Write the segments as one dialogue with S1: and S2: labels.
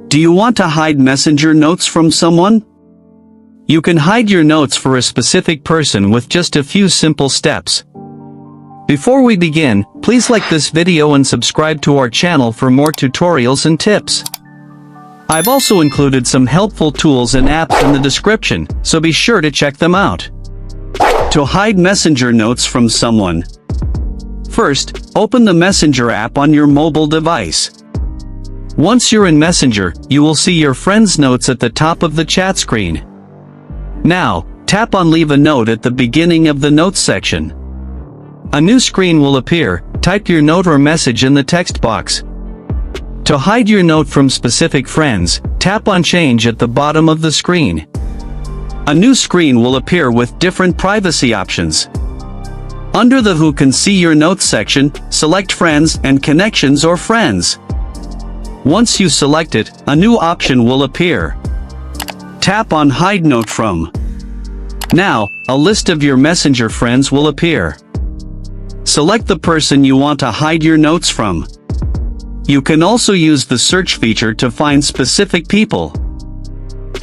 S1: Do you want to hide Messenger notes from someone? You can hide your notes for a specific person with just a few simple steps. Before we begin, please like this video and subscribe to our channel for more tutorials and tips. I've also included some helpful tools and apps in the description, so be sure to check them out. To hide Messenger notes from someone. First, open the Messenger app on your mobile device. Once you're in Messenger, you will see your friends' notes at the top of the chat screen. Now, tap on Leave a Note at the beginning of the Notes section. A new screen will appear. Type your note or message in the text box. To hide your note from specific friends, tap on Change at the bottom of the screen. A new screen will appear with different privacy options. Under the Who Can See Your Notes section, select Friends and Connections or Friends. Once you select it, a new option will appear. Tap on Hide Note From. Now, a list of your Messenger friends will appear. Select the person you want to hide your notes from. You can also use the search feature to find specific people.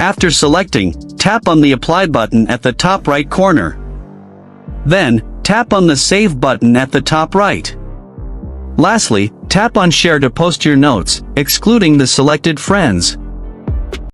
S1: After selecting, tap on the Apply button at the top right corner. Then, tap on the Save button at the top right. Lastly, tap on Share to post your notes, excluding the selected friends.